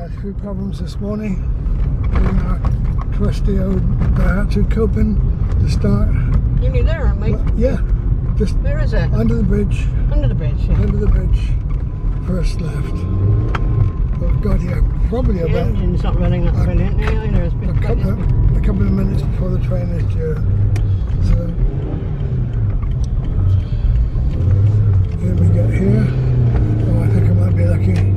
had a few problems this morning in our trusty old Daihatsu Copen to start. Nearly there, aren't we? Yeah, just Where is it? under the bridge. Under the bridge, yeah. Under the bridge, first left. We've got here probably The about engine's not running that brilliantly either. It's been a couple of minutes before the train is due. So here we get here. Oh, I think I might be lucky.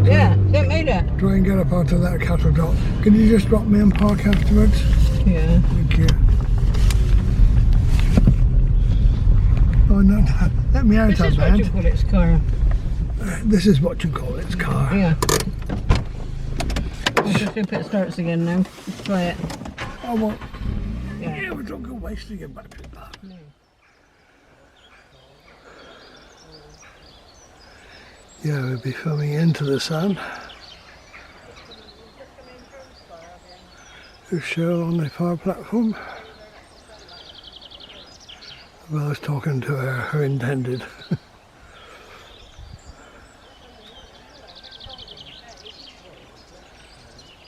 Yeah, it made it. Try and get up onto that cattle drop. Can you just drop me and park afterwards? Yeah. Thank you. Oh no, let me out This of is that. what you call its car. This is what you call its car. Yeah. Let's just hope it starts again now. Let's try it. Oh well. Yeah. Yeah, we don't go wasting your battery pack. No. Yeah, we'll be filming into the sun. There's Cheryl on the far platform. Well, I was talking to her intended.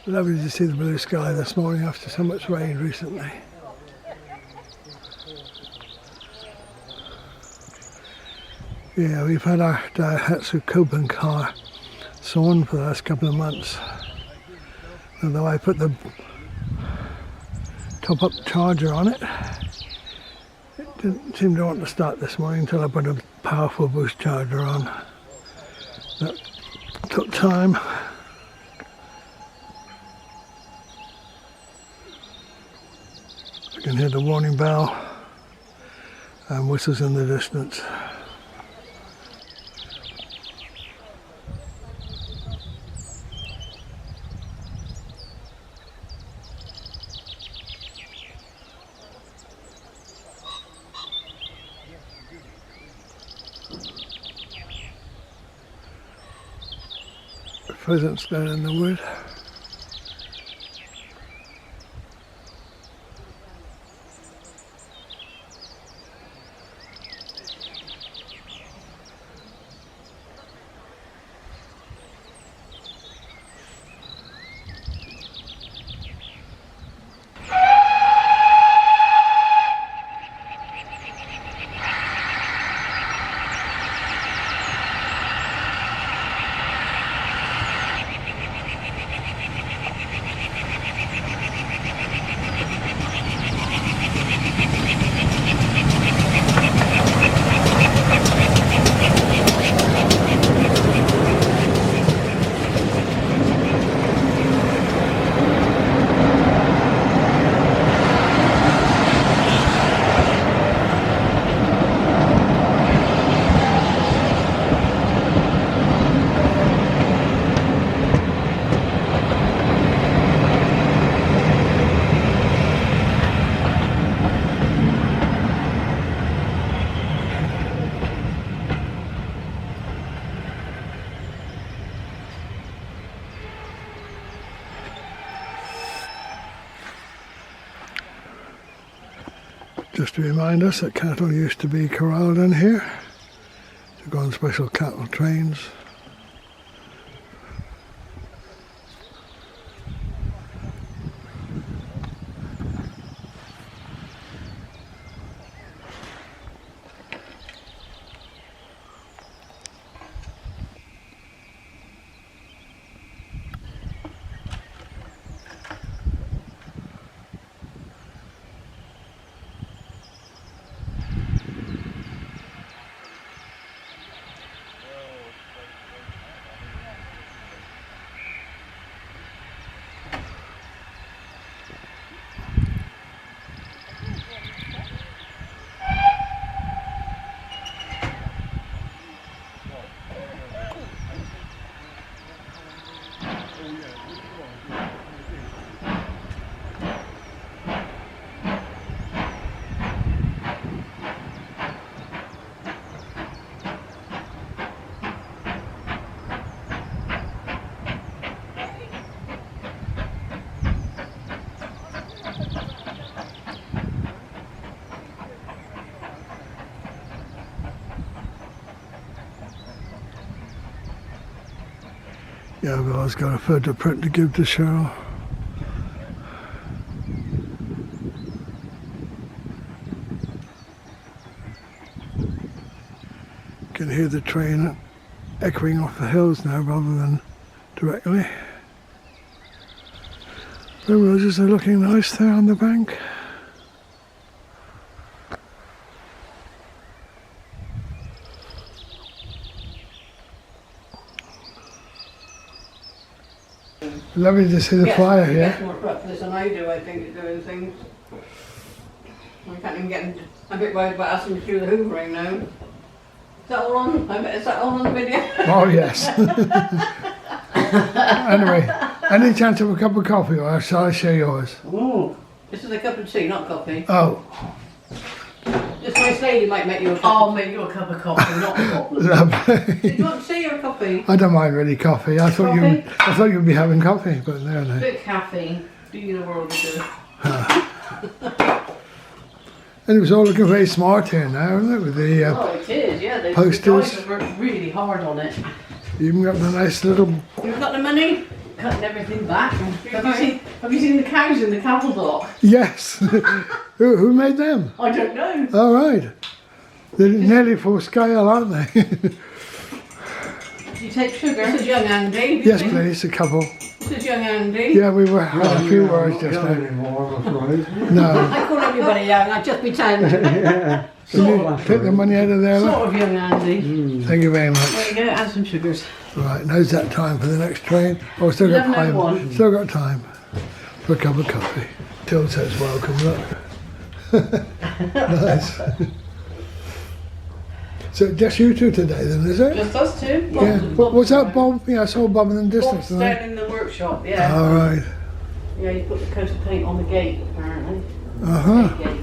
Lovely to see the blue sky this morning after so much rain recently. Yeah, we've had our Daihatsu Copen car sewn for the last couple of months. Although I put the top-up charger on it, it didn't seem to want to start this morning until I put a powerful boost charger on. That took time. I can hear the warning bell and whistles in the distance. Pheasants down in the wood. Just to remind us that cattle used to be corralled in here to go on special cattle trains. Yeah, well, I've got a photo print to give to Cheryl. Can hear the train echoing off the hills now rather than directly. Primroses are looking nice there on the bank. Lovely to see the fire He here. gets more breakfast than I do, I think, at doing things. I can't even get a bit worried about asking to do the hoovering now. Is that all on? I bet, is that all on the video? Oh yes. Anyway, any chance of a cup of coffee or shall I share yours? Ooh. This is a cup of tea, not coffee. Oh. This nice lady might make you a cup. I'll make you a cup of coffee, not a problem. Lovely. Do you want tea or coffee? I don't mind really coffee. I thought you'd be having coffee, but no. Bit caffeine, do you the world of good. And it was all looking very smart here now, isn't it? With the Oh, it is, yeah. The posters. guys have worked really hard on it. you even got the nice little. You've got the money? Cutting everything back. Have you seen the cows in the cattle dock? Yes. who made them? I don't know. All right. They're nearly full scale, aren't they? Do you take sugar? This is young Andy. Yes, please. A couple. This is young Andy. Yeah, we were had a few words just now. Anymore, I'm afraid. No. I call everybody young, I'd just pretend. Yeah. Can you take the money out of there? look? Sort of young Andy. Thank you very much. There you go, add some sugars. Right, now's that time for the next train. Oh, still got time. 11:01. Still got time for a cup of coffee. Till says welcome, look. Nice. So just you two today then, is it? Just us two. Yeah. What's that, Bob? Yeah, I saw Bob in the distance Bob's tonight. down in the workshop, yeah. All right. Yeah, you put the coat of paint on the gate, apparently. Uh-huh. Gate.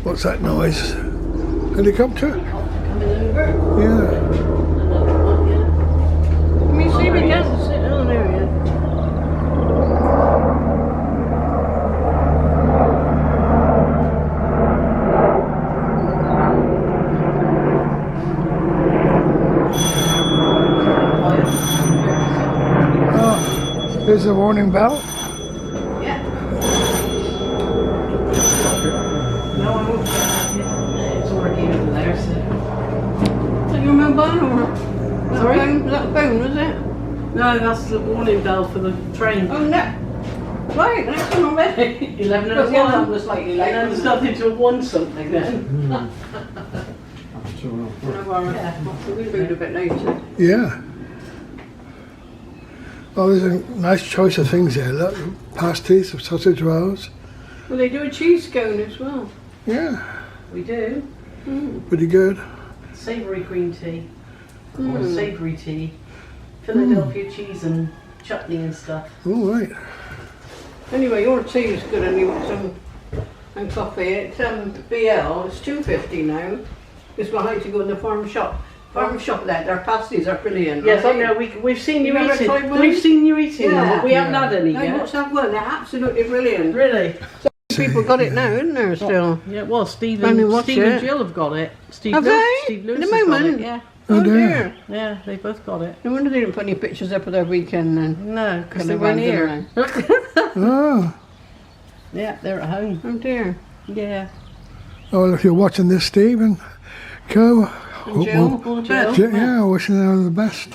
What's that noise? Helicopter? Helicopter coming over. Yeah. Another one, yeah. Can you see me? Yes, it's sitting on there, yeah. Oh, there's a warning bell. Yeah. No, I won't get that yet. It's already over there, so. Is that your mobile or? Sorry? Is that a phone, was it? No, that's the warning bell for the train. Oh no. Right, the next one already. 11 But the other one was slightly late. And then there's nothing till 1 something then. No worries. Yeah. We'll be a bit later. Yeah. Oh, there's a nice choice of things here. Look, pasties of sausage rolls. Well, they do a cheese scone as well. Yeah, We do. pretty good. Savoury green tea. Or savoury tea. Philadelphia cheese and chutney and stuff. All right. Anyway, your tea is good and you want some and coffee. It's BL, it's $2.50 now. It's what I like to go in the farm shop. Farm shop there, their pasties are brilliant. Yes, I aren't know. We've seen you You ever eating. tried one? We've seen you eating them, Yeah. but we haven't had any they? No, you yet. must have one, they're absolutely brilliant. Really? People got it now, isn't there, still? Yeah, well, Steve Only and watch Steve and it. Jill have got it. Steve Have Lewis, they? Steve Lewis At the has got moment? it, yeah. Oh, dear. dear. Yeah, they both got it. No wonder they didn't put any pictures up of their weekend then. No, because Couldn't they have weren't run, here. Oh, Yeah, they're at home. Oh dear. Yeah. oh, if you're watching this, Steve and Co. And Jill, all the best. Yeah, wishing them the best.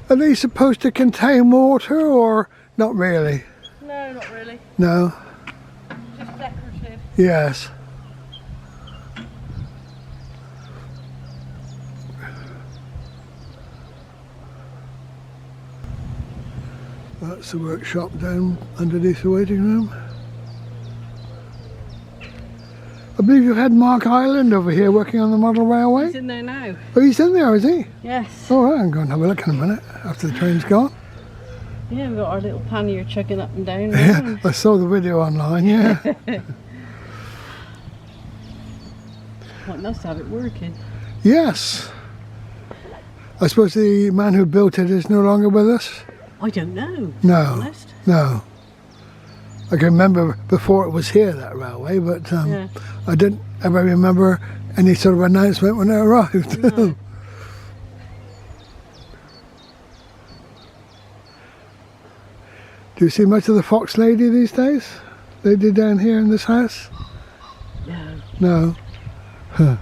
Are they supposed to contain water or not really? No, not really. No? Just decorative. Yes. That's the workshop down underneath the waiting room. I believe you had Mark Ireland over here working on the model railway. He's in there now. Oh, he's in there, is he? Yes. All right, I'm going to have a look in a minute after the train's gone. Yeah, we've got our little pannier chugging up and down. Yeah, I saw the video online, yeah. Quite nice to have it working. Yes. I suppose the man who built it is no longer with us? I don't know. To be No, honest. no. I can remember before it was here, that railway, but Yeah. I didn't ever remember any sort of announcement when it arrived. No. Do you see much of the Fox Lady these days? Lady down here in this house? No. No. Huh.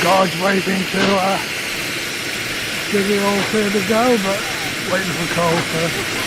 Guards waiting to give you all clear to go, but waiting for Cole first.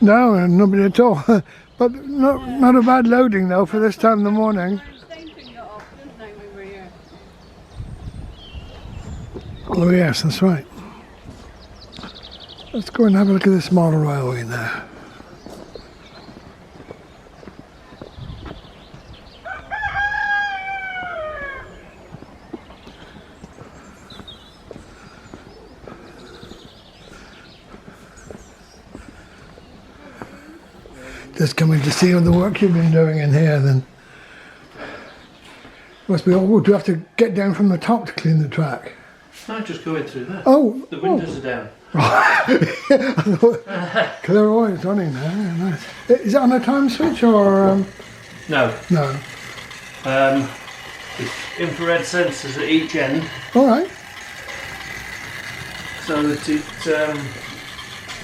No, nobody at all. But not a bad loading though for this time in the morning. Oh yes, that's right. Let's go and have a look at this model railway now. just coming to see all the work you've been doing in here then. Must be awful. Do you have to get down from the top to clean the track? No, just go in through there. Oh! The windows are down. Because they're always running now. Yeah, nice. Is it on a time switch or...? No. No. It's infrared sensors at each end, Alright. so that it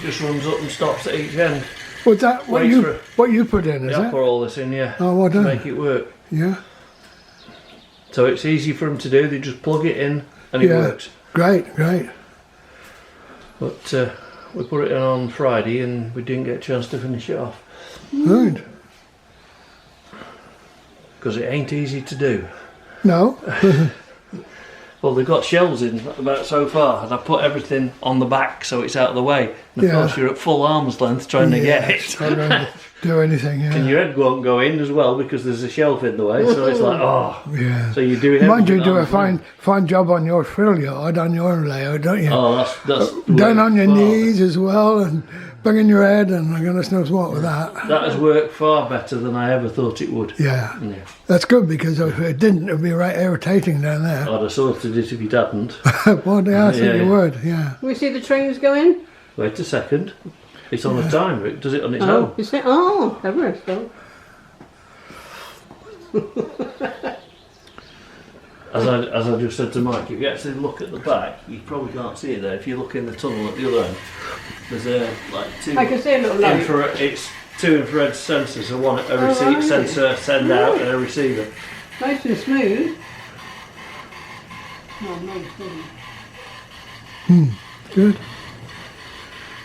just runs up and stops at each end. Was that what Waits for it. what you put in, is Yeah, I it? put all this in, yeah, Oh, well to done. make it work. Yeah. So it's easy for them to do, they just plug it in and it Yeah. works. Great, great. But we put it in on Friday and we didn't get a chance to finish it off. Right. Because it ain't easy to do. No. Well, they've got shelves in about so far, and I put everything on the back so it's out of the way. And of Yeah. course, you're at full arm's length trying to get it's it. not going to do anything, yeah. And your head won't go in as well because there's a shelf in the way. So it's like, oh. Yeah. So you're doing Mind you, everything do a arm's length. fine job on your fill yard, on your layout, don't you? Oh, that's Down worked on your far- knees as well, and banging your head, and goodness knows what with that. That has worked far better than I ever thought it would. Yeah. Yeah. That's good, because if it didn't, it would be right irritating down there. I'd have sorted it if it hadn't. Well, they asked Yeah, you yeah. would, yeah. We see the trains go in? Wait a second. It's on a timer. It does it on its Oh, own. you say, oh, clever so. As I just said to Mike, if you actually look at the back, you probably can't see it there. If you look in the tunnel at the other end, there's like two I can see a little light. infrared. It's two infrared sensors, a one a Oh, receipt right. sensor send out and a receiver. Nice and smooth. Oh, nice, Good.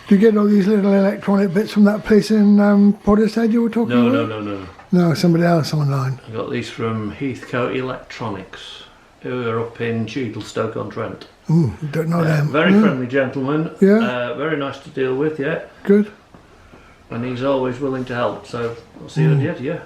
Do you get all these little electronic bits from that place in Portishead you were talking No, about? no. No, somebody else online. I got these from Heathcote Electronics, who are up in Cheadlestoke-on-Trent. Ooh, don't know them. Very Yeah, friendly gentleman. Yeah. Very nice to deal with. Yeah. Good. And he's always willing to help, so I'll see what he did, yeah.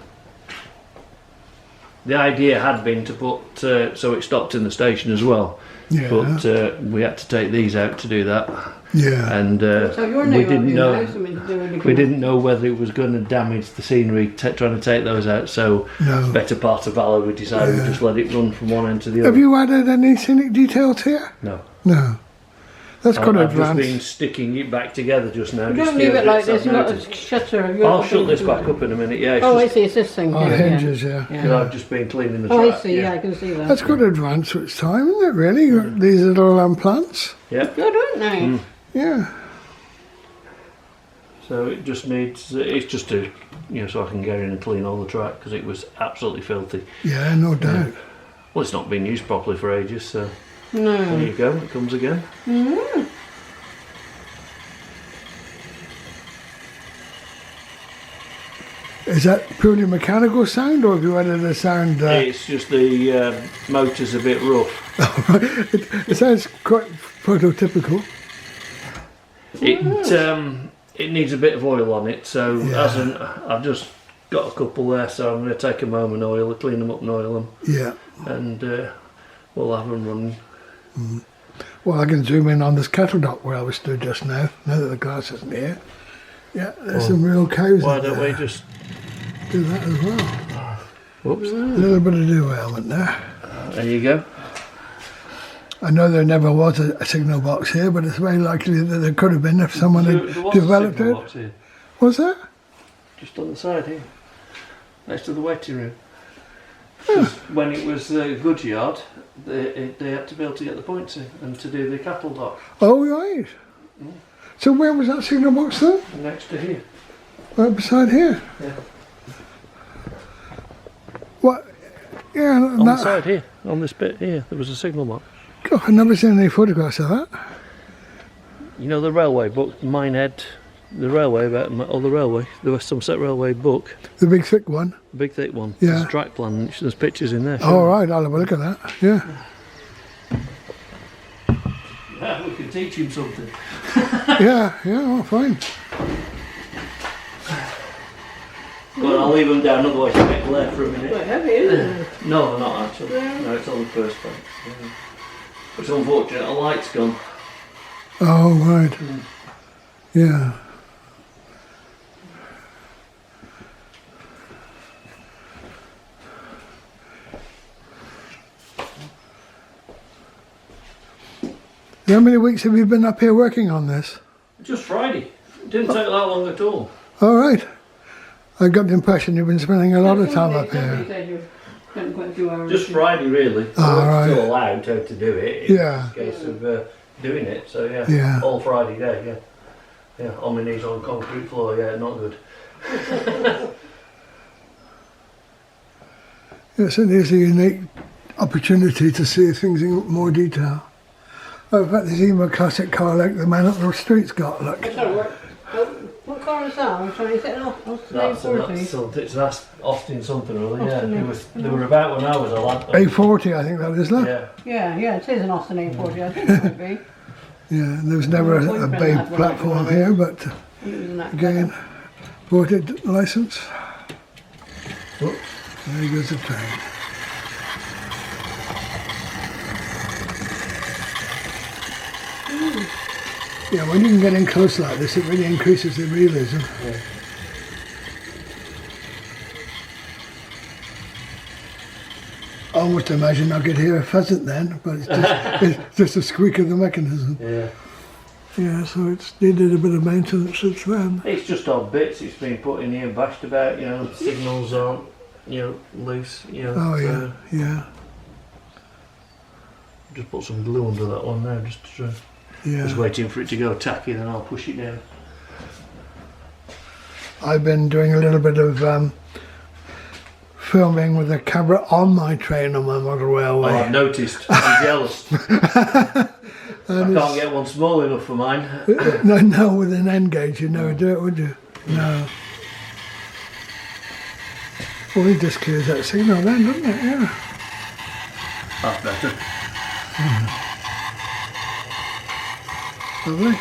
The idea had been to put, so it stopped in the station as well, Yeah. but we had to take these out to do that, Yeah. and So your we name didn't know something to do with the we didn't know whether it was going to damage the scenery trying to take those out, so No. better part of valor we decided Yeah. we just let it run from one end to the other. Have you added any scenic details here? No. No. That's quite I've just been advanced. sticking it back together just now. You just don't leave few it like bits this, I've you've got noticed. a shutter. I'll shut this back up in a minute, yeah. It's Oh, I just see, it's this thing. Oh, here, yeah. hinges, yeah. because I've just been cleaning the Oh, track. I see, yeah, I can see that. That's good advance for its time, isn't it, really? These little plants. Yeah. Good, aren't they? Yeah. So it just needs, it's just to, so I can get in and clean all the track because it was absolutely filthy. Yeah, no doubt. Well, it's not been used properly for ages, so there No. you go, it comes again. Is that purely mechanical sound, or have you added a sound? It's just the motor's a bit rough. It sounds quite prototypical. It needs a bit of oil on it, so Yeah. I've just got a couple there, so I'm going to take them home and oil, clean them up and oil them, Yeah. and we'll have them running. Well, I can zoom in on this cattle dock where I was stood just now that the glass isn't here. Yeah, there's some real cows Why in don't there. we just, Do that as well. whoops, A little bit of do element there. there you go. I know there never was a signal box here, but it's very likely that there could have been if someone There had was a developed signal it. box here, Was that? just on the side here, next to the waiting room. 'Cause when it was the goods yard, they had to be able to get the points in and to do the cattle dock Oh, right. So where was that signal box then? next to here. Right beside here. Yeah. What? Yeah, On the that, side here, on this bit here, there was a signal box. God, I've never seen any photographs of that. You know the railway book, Minehead, the railway, or the railway, the West Somerset Railway book, The big thick one. the big thick one. Yeah. There's a track plan, there's pictures in there. All right, I'll have a look at that. Yeah. Yeah, we can teach him something. Yeah, oh, fine. But I'll leave them down, otherwise you get glare for a minute. Quite heavy, isn't it? No, they're not actually. No, it's on the first plate. Yeah. It's unfortunate, a light's gone. Oh, right. Yeah. How many weeks have you been up here working on this? Just Friday. It didn't take that long at all. All right. I got the impression you've been spending a lot of time up Somebody here. said you spent quite a few hours. Just Friday, really. Ah, We're right. still allowed to do it. It's Yeah. just a case of doing it. So yeah, Yeah. all Friday day. Yeah, yeah. On my knees on concrete floor. Yeah, not good. Yes, it is a unique opportunity to see things in more detail. Oh, in fact, there's even a classic car like the man up the street's got, look. Sorry, what car is that? I'm trying to get off. That's it's an Austin something or other. Yeah, Austin, they were about when I was a lad. A40, I think that is, look. Yeah. Yeah, it is an Austin A40. I think it would be. Yeah, and there was never a big platform here, but It was in that again, voted licence. Oh, there goes the train. Yeah, when you can get in close like this, it really increases the realism. Yeah. I almost imagine I could hear a pheasant then, but it's just a squeak of the mechanism. Yeah. Yeah, so it's needed a bit of maintenance since then. It's just odd bits. It's been put in here, bashed about. You know, signals aren't, loose. Oh yeah, yeah, Just put some glue under that one there, just yeah. waiting for it to go tacky, then I'll push it down. I've been doing a little bit of filming with the camera on my train on my model railway. Oh, I've noticed. I'm jealous. I can't get one small enough for mine. No, with an N gauge, you'd never do it, would you? No. Well, it just clears that signal then, doesn't it? Yeah. That's better. Lovely.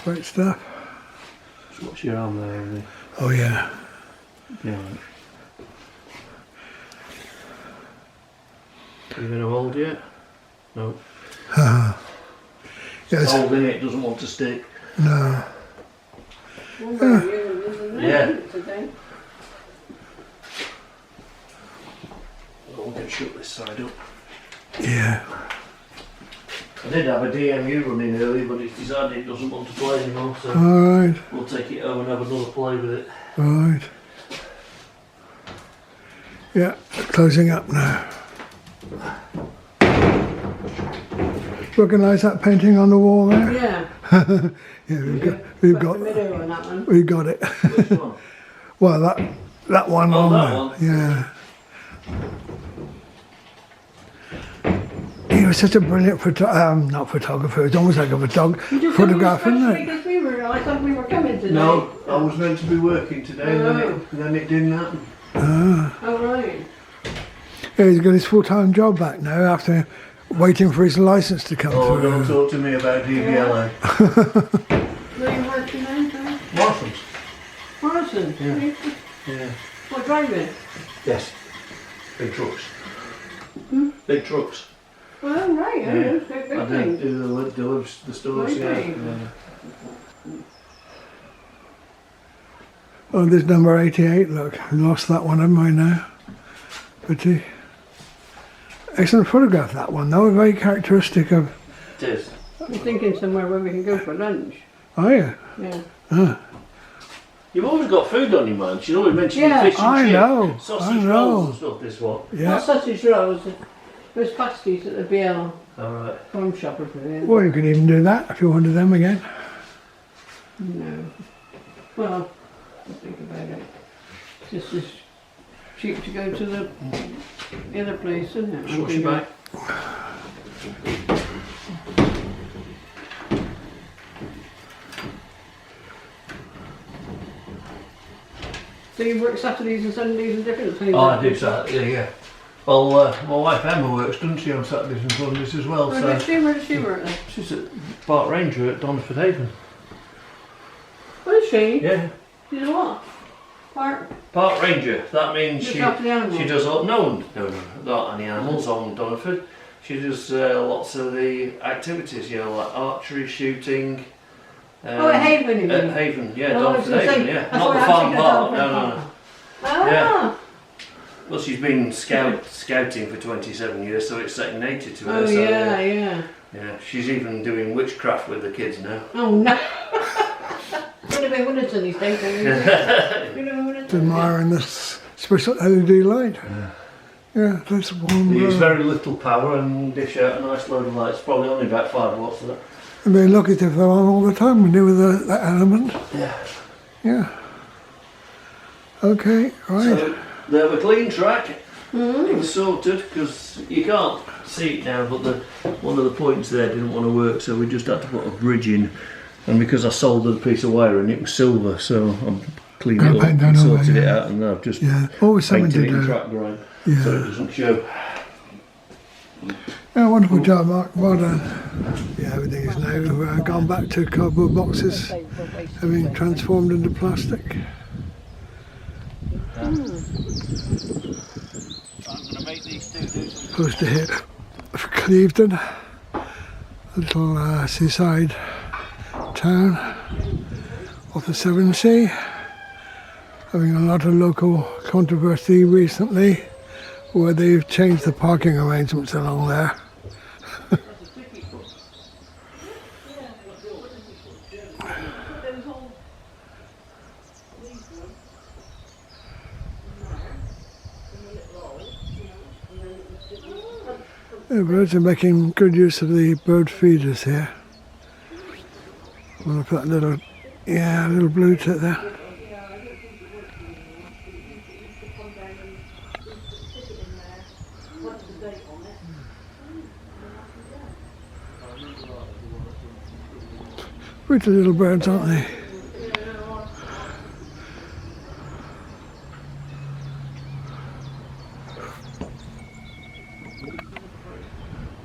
Great stuff. So what's your arm there, Andy? Oh yeah. Yeah. Are you going to hold yet? No. Yes. Holding it doesn't want to stick. No. Yeah. We can shut this side up. Yeah. I did have a DMU running early, but it's decided it doesn't want to play anymore, so All right. we'll take it home and have another play with it. Right. Yeah. Closing up now. Recognise that painting on the wall there? Yeah. Yeah, we've got Video on that one. we got it. Which one? Well, that one Oh, on that there. one. Yeah. He was such a brilliant not photographer. He was almost like a photographer, isn't it? Because I thought we were coming today. No, I was meant to be working today, then it didn't happen. Oh, right. Yeah, he's got his full-time job back now after waiting for his licence to come Oh, through. don't talk to me about DVLA. Where are you working now, Tom? Morrison's. Morrison? Yeah. Yeah. What, driving? Yes. Big trucks. Big trucks. Well, right, yeah. Yeah. Big I thing. delivers the stores, Big yeah. thing. Oh, there's number 88, look. I lost that one, haven't I now? Pretty. Excellent photograph, that one, though. Very characteristic of... It is. I'm thinking somewhere where we can go for lunch. Oh, yeah. Yeah. You've always got food on your mind. She's always mentioning Yeah, fish and I chips, know, sausage I know. rolls and stuff, this one. Not Yeah. sausage rolls. There's pasties at the BL Alright. farm shop over there. Well, you could even do that if you wanted them again. No. Well, I'll think about it. It's just as cheap to go to the other place, isn't it? What's your back? So you work Saturdays and Sundays and different things? Oh, I do Saturday, yeah. Well, my wife Emma works, doesn't she, on Saturdays and Sundays as well, Where so... does she work then? She's at Park Ranger at Donford Haven. Where is she? Yeah. She's a what? Park? Park Ranger, that means Look she after the animals. does all, no, not any animals on Donford. She does lots of the activities, like archery, shooting, Oh, at Haven, you mean? At Haven, yeah, Oh, I was Donford gonna Haven, say, yeah. that's Not why the I farm think park, the no, Donford no, no. Ah, Yeah. Well, she's been scouting for 27 years, so it's second nature to her. oh so, yeah, yeah. yeah, she's even doing witchcraft with the kids now. Oh no. Could have been Winnerton these days. Could have been Winnerton. Admiring this special LED light. Yeah, that's one. They use very little power and dish out a nice load of lights. Probably only about 5 watts of that. And they look as if they're on all the time when they with that element. Yeah. Yeah. Okay, right. So they have a clean track. It's sorted because you can't see it now, but one of the points there didn't want to work, so we just had to put a bridge in. And because I soldered a piece of wire and it was silver, so I'm cleaned it up and sorted it out, and I've just Always something painted to it in do. track grind Yeah. so it doesn't show. Yeah, wonderful job, Mark. Well done. Yeah, everything is now gone back to cardboard boxes, having transformed into plastic. I'm going to make these two do some. Supposed to hit for Clevedon, a little seaside town off the Severn Sea, having a lot of local controversy recently where they've changed the parking arrangements along there. The birds are making good use of the bird feeders here. I'm going to put a little, little blue tit there. Pretty little birds, aren't they?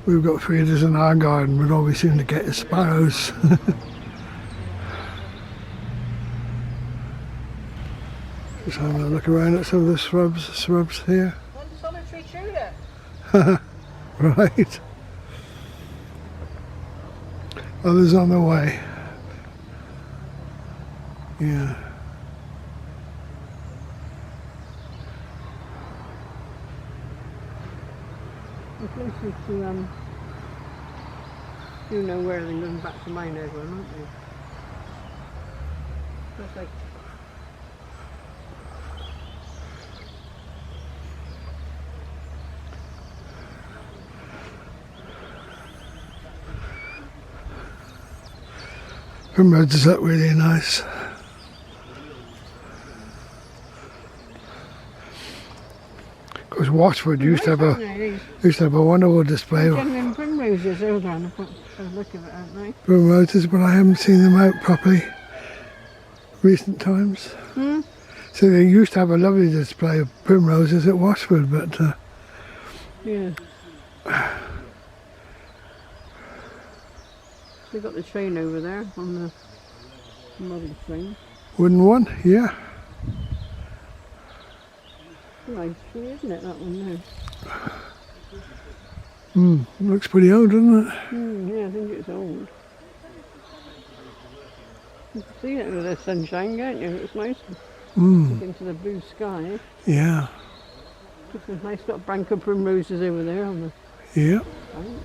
We've got feeders in our garden, but all we seem to get is sparrows. Just having a look around at some of the shrubs here. Solitary shooter. Right. Others on the way. Yeah. The closest to you know where they're going back to mine over, aren't they? That's like Primroses look really nice. Of course, Watford used to have a wonderful display of genuine primroses over on the look of it, aren't they? primroses, but I haven't seen them out properly recent times. So they used to have a lovely display of primroses at Watford, but Yeah. They've got the train over there on the model train. wooden one, yeah. Nice tree, isn't it, that one there? Looks pretty old, doesn't it? Yeah, I think it's old. You can see it with the sunshine, can't you? It's nice. Look into the blue sky. Yeah, There's a nice little bank of primroses over there on the yeah. bank.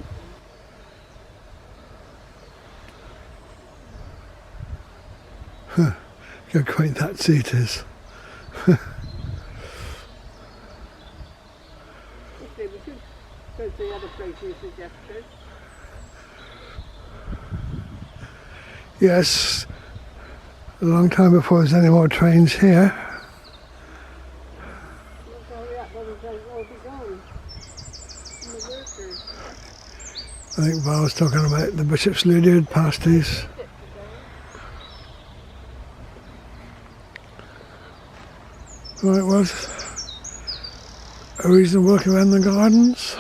How quaint that seat is. Okay, we could go to the other place you suggested. Yes, a long time before there's any more trains here. Look all that other place will be gone. And the workers. I think Val was talking about the Bishop's Lydiard pasties. Right, was a reason to walk around the gardens.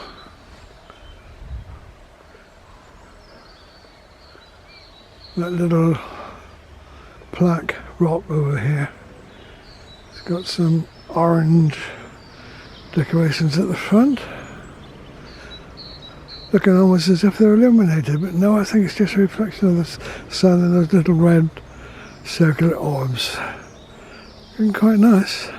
That little plaque rock over here. It's got some orange decorations at the front. looking almost as if they're illuminated, but no, I think it's just a reflection of the sun and those little red circular orbs. Looking quite nice.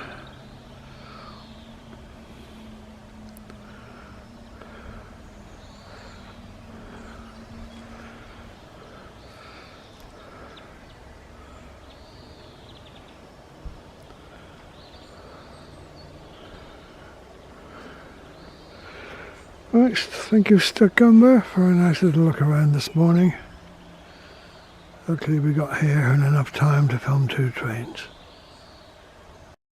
Right, thank you Stogumber for a nice little look around this morning. Luckily we got here in enough time to film 2 trains.